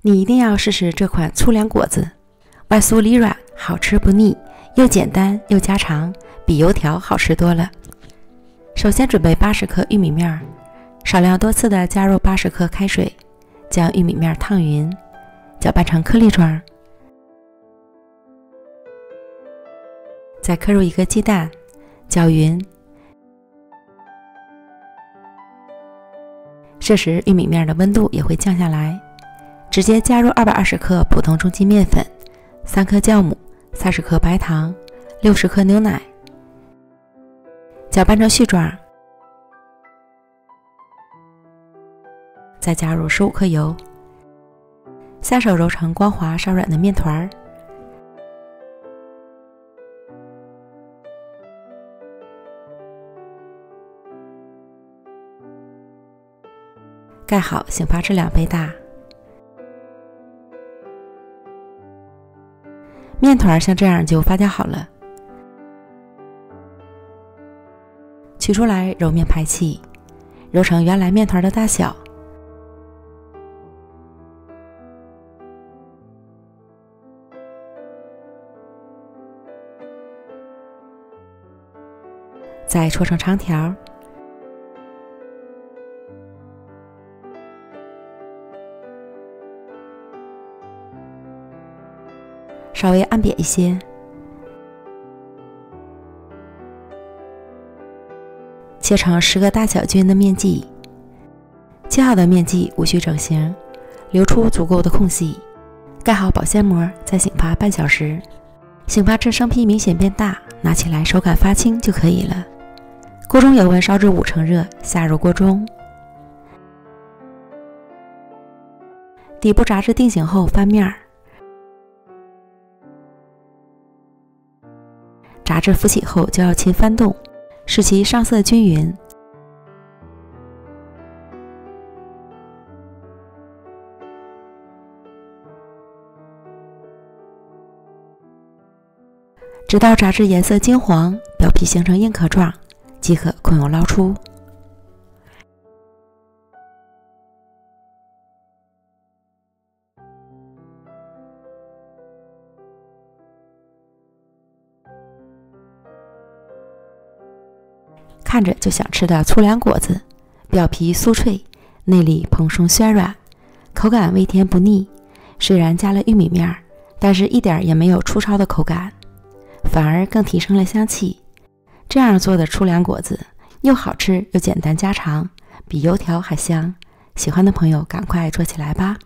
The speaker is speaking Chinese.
你一定要试试这款粗粮果子，外酥里软，好吃不腻，又简单又家常，比油条好吃多了。首先准备80克玉米面，少量多次的加入80克开水，将玉米面烫匀，搅拌成颗粒状，再磕入一个鸡蛋，搅匀。这时玉米面的温度也会降下来，直接加入220克普通中筋面粉、3克酵母、30克白糖、60克牛奶，搅拌成絮状，再加入15克油，下手揉成光滑稍软的面团，盖好，醒发至2倍大。面团像这样就发酵好了，取出来揉面排气，揉成原来面团的大小。再搓成长条，稍微按扁一些，切成10个大小均的面剂。切好的面剂无需整形，留出足够的空隙，盖好保鲜膜，再醒发半小时。醒发至生坯明显变大，拿起来手感发轻就可以了。锅中油温烧至5成热，下入锅中，底部炸至定型后翻面，炸至浮起后就要勤翻动，使其上色均匀。直到炸至颜色金黄，表皮形成硬壳状，即可控油捞出。看着就想吃的粗粮果子，表皮酥脆，内里蓬松暄软，口感微甜不腻。虽然加了玉米面，但是一点也没有粗糙的口感，反而更提升了香气。这样做的粗粮果子又好吃又简单家常，比油条还香。喜欢的朋友赶快做起来吧。